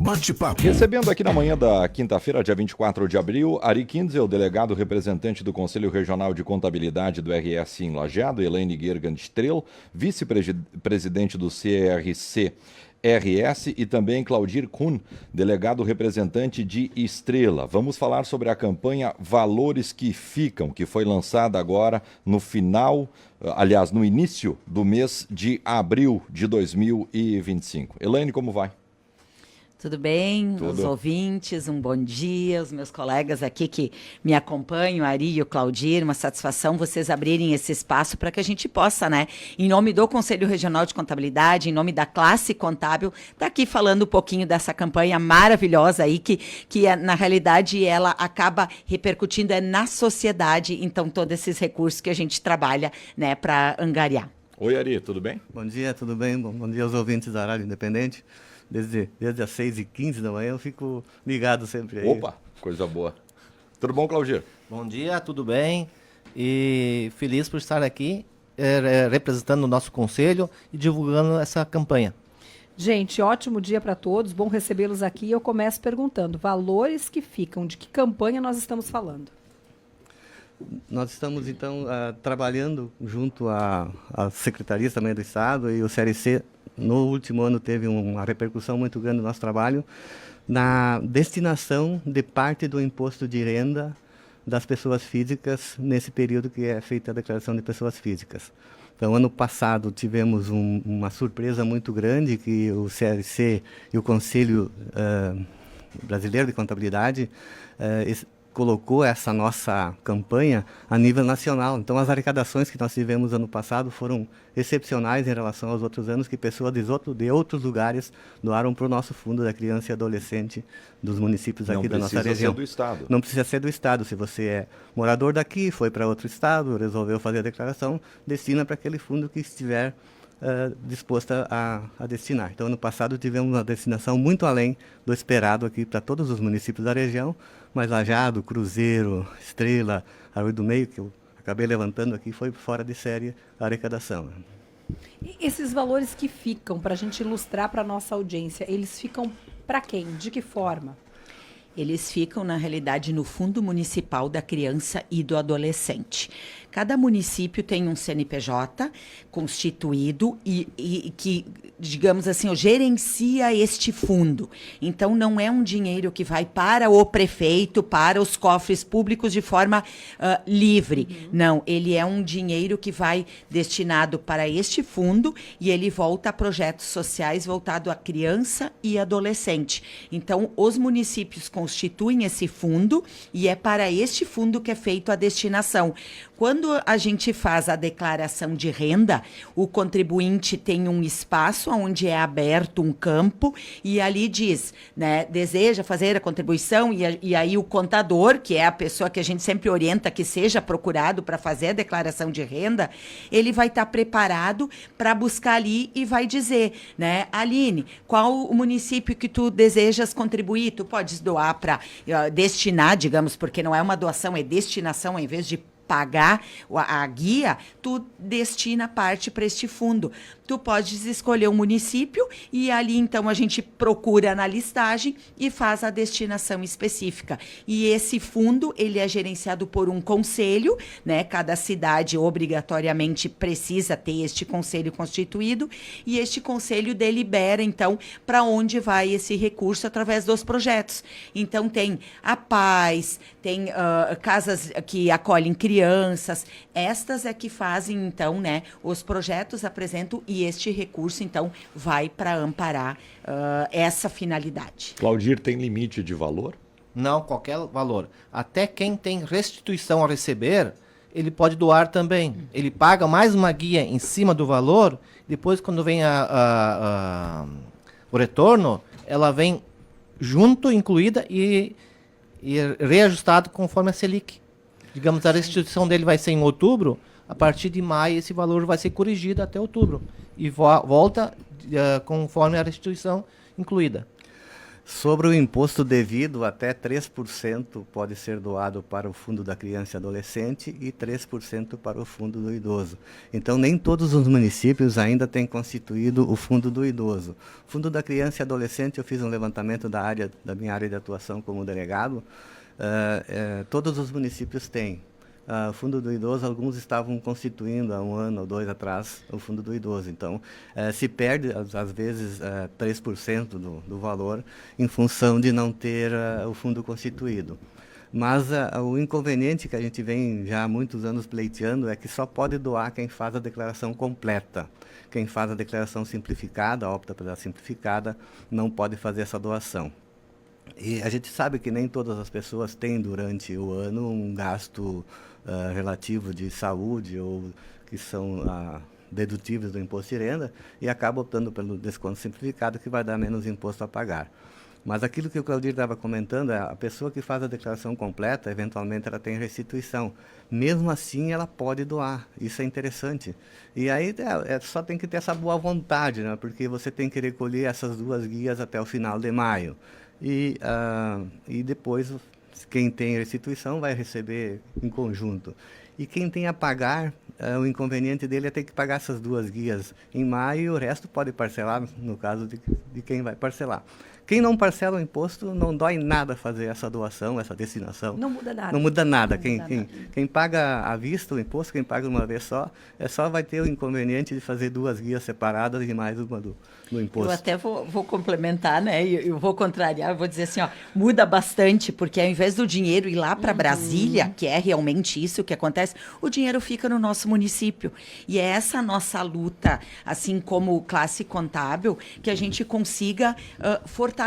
Bate-papo. Recebendo aqui na manhã da quinta-feira, dia 24 de abril, Ari Kinzel, delegado representante do Conselho Regional de Contabilidade do RS em Lajeado, Elaine Gergan Strel, vice-presidente do CRC RS, e também Claudir Kuhn, delegado representante de Estrela. Vamos falar sobre a campanha Valores que Ficam, que foi lançada agora no no início do mês de abril de 2025. Elaine, como vai? Tudo bem? Tudo. Os ouvintes, um bom dia, os meus colegas aqui que me acompanham, Ari e o Claudir, uma satisfação vocês abrirem esse espaço para que a gente possa, né, em nome do Conselho Regional de Contabilidade, em nome da classe contábil, tá aqui falando um pouquinho dessa campanha maravilhosa aí, que na realidade ela acaba repercutindo na sociedade, então todos esses recursos que a gente trabalha, né, para angariar. Oi, Ari, tudo bem? Bom dia, tudo bem? Bom dia aos ouvintes da Rádio Independente. Desde as 6h15 da manhã eu fico ligado sempre aí. Opa, coisa boa. Tudo bom, Claudir? Bom dia, tudo bem? E feliz por estar aqui representando o nosso conselho e divulgando essa campanha. Gente, ótimo dia para todos, bom recebê-los aqui. Eu começo perguntando, valores que ficam, de que campanha nós estamos falando? Nós estamos, então, trabalhando junto à Secretaria também do Estado e o CRC. No último ano teve uma repercussão muito grande no nosso trabalho na destinação de parte do imposto de renda das pessoas físicas nesse período que é feita a declaração de pessoas físicas. Então, ano passado tivemos uma surpresa muito grande que o CRC e o Conselho Brasileiro de Contabilidade colocou essa nossa campanha a nível nacional. Então, as arrecadações que nós tivemos ano passado foram excepcionais em relação aos outros anos, que pessoas de outros lugares doaram para o nosso Fundo da Criança e Adolescente dos municípios aqui da nossa região. Não precisa ser do Estado. Não precisa ser do Estado. Se você é morador daqui, foi para outro Estado, resolveu fazer a declaração, destina para aquele fundo que estiver disposta a destinar. Então, ano passado tivemos uma destinação muito além do esperado aqui para todos os municípios da região, mas Lajeado, Cruzeiro, Estrela, Arroio do Meio, que eu acabei levantando aqui, foi fora de série a arrecadação. E esses valores que ficam, para a gente ilustrar para a nossa audiência, eles ficam para quem? De que forma? Eles ficam, na realidade, no Fundo Municipal da Criança e do Adolescente. Cada município tem um CNPJ constituído e que, digamos assim, gerencia este fundo. Então, não é um dinheiro que vai para o prefeito, para os cofres públicos de forma livre. Uhum. Não, ele é um dinheiro que vai destinado para este fundo e ele volta a projetos sociais voltados à criança e adolescente. Então, os municípios constituem esse fundo e é para este fundo que é feito a destinação. Quando a gente faz a declaração de renda, o contribuinte tem um espaço onde é aberto um campo e ali diz, né, deseja fazer a contribuição e aí o contador, que é a pessoa que a gente sempre orienta que seja procurado para fazer a declaração de renda, ele vai estar preparado para buscar ali e vai dizer, né, Aline, qual o município que tu desejas contribuir? Tu podes doar para destinar, digamos, porque não é uma doação, é destinação, ao invés de pagar a guia, tu destina parte para este fundo. Tu podes escolher um município e ali, então, a gente procura na listagem e faz a destinação específica. E esse fundo, ele é gerenciado por um conselho, né? Cada cidade obrigatoriamente precisa ter este conselho constituído e este conselho delibera, então, para onde vai esse recurso através dos projetos. Então, tem a paz, tem casas que acolhem crianças, estas é que fazem, então, né? Os projetos apresentam e este recurso, então, vai para amparar essa finalidade. Claudir, tem limite de valor? Não, qualquer valor. Até quem tem restituição a receber, ele pode doar também. Ele paga mais uma guia em cima do valor, depois quando vem o retorno, ela vem junto, incluída e reajustado conforme a Selic. Digamos, a restituição dele vai ser em outubro, a partir de maio esse valor vai ser corrigido até outubro. E volta conforme a restituição incluída. Sobre o imposto devido, até 3% pode ser doado para o Fundo da Criança e Adolescente e 3% para o Fundo do Idoso. Então, nem todos os municípios ainda têm constituído o Fundo do Idoso. O Fundo da Criança e Adolescente, eu fiz um levantamento da minha área de atuação como delegado, todos os municípios têm. O Fundo do Idoso, alguns estavam constituindo há 1 ano ou 2 atrás o Fundo do Idoso. Então, se perde, às vezes, 3% do valor em função de não ter o fundo constituído. Mas o inconveniente que a gente vem já há muitos anos pleiteando é que só pode doar quem faz a declaração completa. Quem faz a declaração simplificada, opta pela simplificada, não pode fazer essa doação. E a gente sabe que nem todas as pessoas têm durante o ano um gasto relativo de saúde ou que são dedutíveis do imposto de renda e acaba optando pelo desconto simplificado, que vai dar menos imposto a pagar. Mas aquilo que o Claudir estava comentando, a pessoa que faz a declaração completa, eventualmente ela tem restituição. Mesmo assim, ela pode doar. Isso é interessante. E aí só tem que ter essa boa vontade, né? Porque você tem que recolher essas 2 guias até o final de maio. E depois, quem tem restituição vai receber em conjunto. E quem tem a pagar, o inconveniente dele é ter que pagar essas 2 guias em maio e o resto pode parcelar, no caso de quem vai parcelar. Quem não parcela o imposto, não dói nada fazer essa doação, essa destinação. Não muda nada. Não muda nada. Não muda nada. Quem paga à vista o imposto, quem paga uma vez só vai ter o inconveniente de fazer 2 guias separadas e mais uma do imposto. Eu até vou complementar, né? Eu vou contrariar, eu vou dizer assim, ó, muda bastante, porque ao invés do dinheiro ir lá para Brasília, que é realmente isso que acontece, o dinheiro fica no nosso município. E é essa a nossa luta, assim como classe contábil, que a gente consiga fortalecer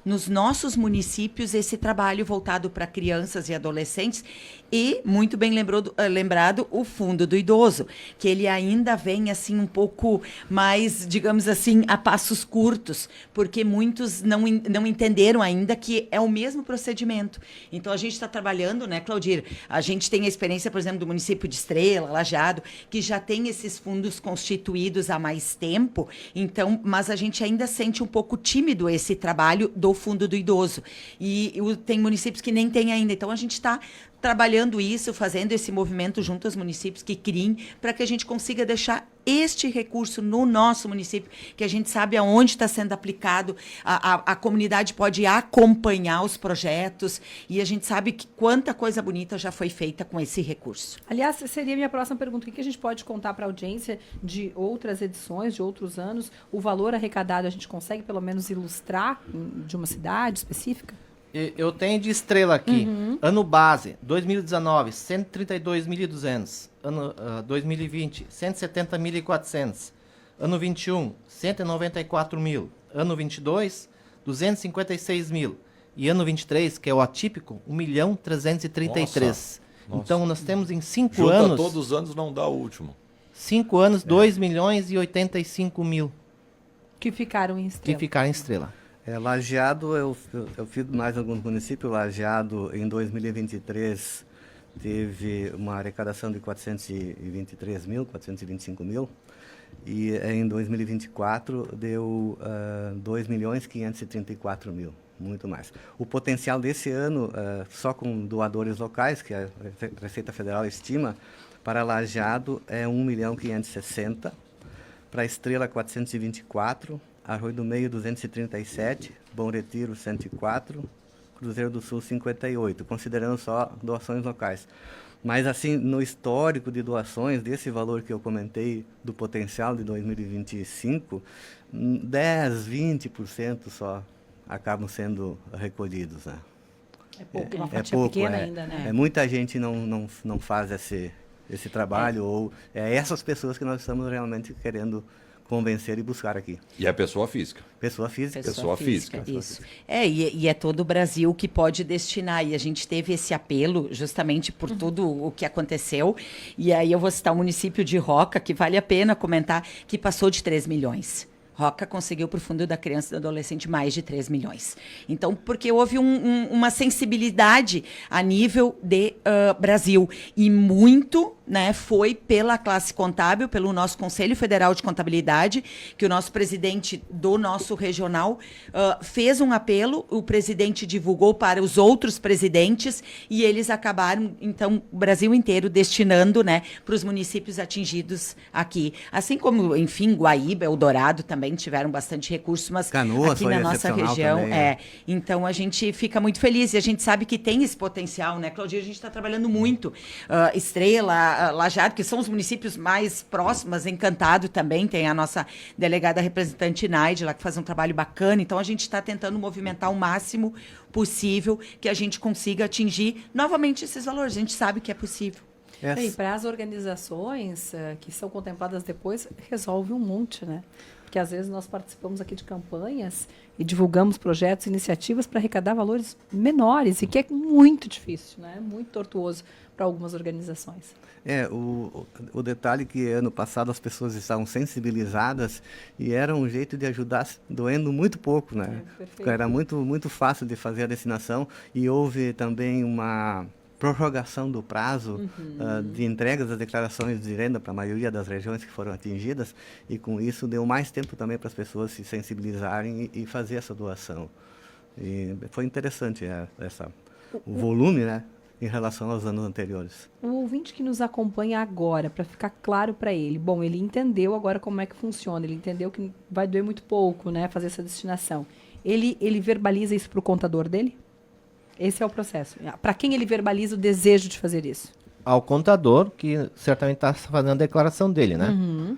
nos nossos municípios esse trabalho voltado para crianças e adolescentes e, muito bem lembrado, o Fundo do Idoso, que ele ainda vem assim um pouco mais, digamos assim, a passos curtos, porque muitos não entenderam ainda que é o mesmo procedimento. Então, a gente está trabalhando, né, Claudir? A gente tem a experiência, por exemplo, do município de Estrela, Lajeado, que já tem esses fundos constituídos há mais tempo, então, mas a gente ainda sente um pouco tímido esse trabalho do Fundo do Idoso. E tem municípios que nem tem ainda. Então, a gente está trabalhando isso, fazendo esse movimento junto aos municípios que criem, para que a gente consiga deixar este recurso no nosso município, que a gente sabe aonde está sendo aplicado, a comunidade pode acompanhar os projetos e a gente sabe que quanta coisa bonita já foi feita com esse recurso. Aliás, seria a minha próxima pergunta. O que a gente pode contar para a audiência de outras edições, de outros anos? O valor arrecadado a gente consegue pelo menos ilustrar de uma cidade específica? Eu tenho de Estrela aqui. Ano base, 2019, 132.200. Ano 2020, 170.400. Ano 21, 194.000. Ano 22, 256.000. E ano 23, que é o atípico, 1.333.000. Então, nós temos em 5 Junta anos... todos os anos, não dá o último. 5 anos, 2.085.000 Que ficaram em Estrela. que ficaram em Estrela. Lajeado, eu fiz mais alguns municípios. Lajeado, em 2023, teve uma arrecadação de 423.000, 425.000. E em 2024, deu 2.534.000, muito mais. O potencial desse ano, só com doadores locais, que a Receita Federal estima, para Lajeado é 1.560.000, para Estrela 424, Arroio do Meio 237, Bom Retiro 104, Cruzeiro do Sul 58, considerando só doações locais. Mas assim, no histórico de doações, desse valor que eu comentei do potencial de 2025, 10, 20% só acabam sendo recolhidos, né? É pouco, uma fatia pouco, pequena ainda, né? Muita gente não faz esse trabalho, ou é essas pessoas que nós estamos realmente querendo convencer e buscar aqui. E é pessoa física. Pessoa física. Pessoa física. Isso. E é todo o Brasil que pode destinar. E a gente teve esse apelo justamente por tudo o que aconteceu. E aí eu vou citar o município de Roca, que vale a pena comentar, que passou de 3 milhões. Roca conseguiu para o Fundo da Criança e do Adolescente mais de 3 milhões. Então, porque houve uma sensibilidade a nível de Brasil. E muito, né, foi pela classe contábil, pelo nosso Conselho Federal de Contabilidade, que o nosso presidente do nosso regional fez um apelo, o presidente divulgou para os outros presidentes e eles acabaram, então, o Brasil inteiro destinando, né, para os municípios atingidos aqui. Assim como, enfim, Guaíba, Eldorado também tiveram bastante recursos, mas Canoas aqui foi na nossa excepcional região, também, né? então a gente fica muito feliz e a gente sabe que tem esse potencial, né, Claudia? A gente está trabalhando muito. Estrela, Lajeado, que são os municípios mais próximos, Encantado também, tem a nossa delegada representante Naide lá, que faz um trabalho bacana. Então a gente está tentando movimentar o máximo possível que a gente consiga atingir novamente esses valores. A gente sabe que é possível. E para as organizações que são contempladas depois, resolve um monte, né? Porque às vezes nós participamos aqui de campanhas e divulgamos projetos, iniciativas para arrecadar valores menores, e que é muito difícil, né? Muito tortuoso para algumas organizações. O detalhe que ano passado as pessoas estavam sensibilizadas e era um jeito de ajudar doendo muito pouco, né? Era muito fácil de fazer a destinação e houve também uma prorrogação do prazo de entregas das declarações de renda para a maioria das regiões que foram atingidas, e com isso deu mais tempo também para as pessoas se sensibilizarem e fazer essa doação. E foi interessante o volume, né, em relação aos anos anteriores. O ouvinte que nos acompanha agora, para ficar claro para ele, bom, ele entendeu agora como é que funciona, ele entendeu que vai doer muito pouco, né, fazer essa destinação. Ele verbaliza isso para o contador dele? Esse é o processo. Para quem ele verbaliza o desejo de fazer isso? Ao contador, que certamente está fazendo a declaração dele, né?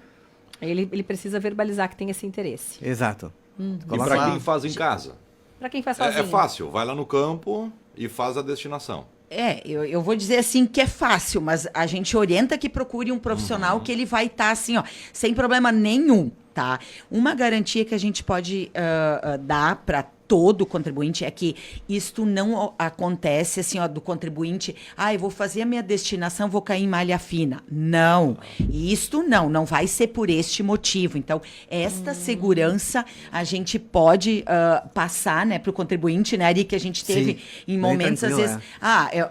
Ele precisa verbalizar que tem esse interesse. Exato. E para quem faz em casa? Para quem faz sozinho. É fácil, vai lá no campo e faz a destinação. Eu vou dizer assim que é fácil, mas a gente orienta que procure um profissional que ele vai estar assim, ó, sem problema nenhum, tá? Uma garantia que a gente pode dar para todo contribuinte é que isto não acontece assim, ó, do contribuinte, eu vou fazer a minha destinação, vou cair em malha fina. Não, isto não vai ser por este motivo. Então, esta segurança a gente pode passar, né, para o contribuinte, né, Ari, que a gente teve em momentos, às vezes,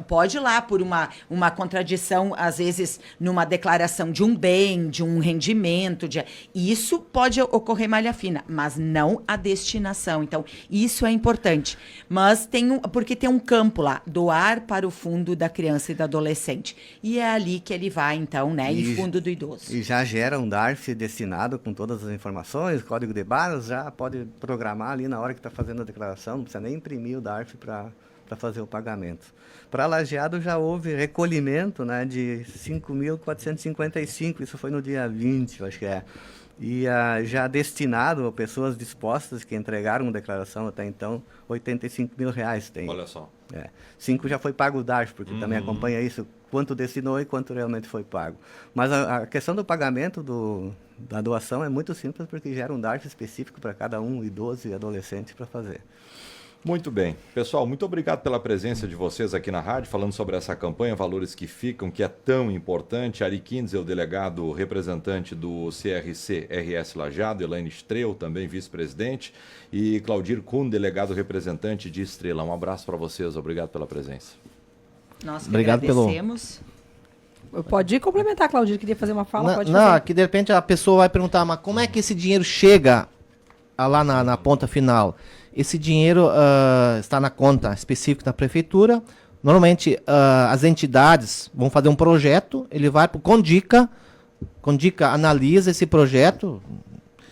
pode ir lá por uma contradição, às vezes, numa declaração de um bem, de um rendimento, isso pode ocorrer malha fina, mas não a destinação. Então, isso é importante, mas porque tem um campo lá, doar para o Fundo da Criança e do Adolescente, e é ali que ele vai, então, né, e Fundo do Idoso. E já gera um DARF destinado com todas as informações, código de barras, já pode programar ali na hora que está fazendo a declaração, não precisa nem imprimir o DARF para fazer o pagamento. Para Lajeado já houve recolhimento, né, de 5.455, isso foi no dia 20, eu acho que é. E já destinado a pessoas dispostas que entregaram declaração até então, R$85 mil tem. Olha só. 5 já foi pago o DARF, porque também acompanha isso, quanto destinou e quanto realmente foi pago. Mas a questão do pagamento da doação é muito simples, porque gera um DARF específico para cada idoso e adolescente para fazer. Muito bem. Pessoal, muito obrigado pela presença de vocês aqui na rádio, falando sobre essa campanha Valores que Ficam, que é tão importante. Ari Quinzel, o delegado representante do CRC RS Lajeado, Elaine Strel, também vice-presidente, e Claudir Kuhn, delegado representante de Estrela. Um abraço para vocês, obrigado pela presença. Nós que Obrigado agradecemos. Pode complementar, Claudir, queria fazer uma fala? Pode Não, fazer. que de repente a pessoa vai perguntar, mas como é que esse dinheiro chega lá na ponta final? Esse dinheiro está na conta específica da prefeitura. Normalmente as entidades vão fazer um projeto, ele vai para o Condica analisa esse projeto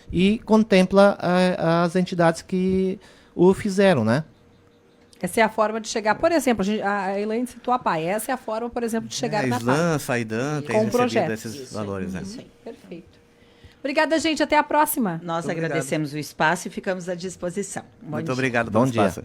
e contempla as entidades que o fizeram, né? Essa é a forma de chegar, por exemplo, a Elaine citou a PAI, essa é a forma, por exemplo, de chegar na PAI. Islan, Saidan, tem Com recebido projetos. esses valores, né? Isso aí. Perfeito. Obrigada, gente. Até a próxima. Nós Muito obrigado. agradecemos o espaço e ficamos à disposição. Muito obrigado pelo Bom dia. espaço.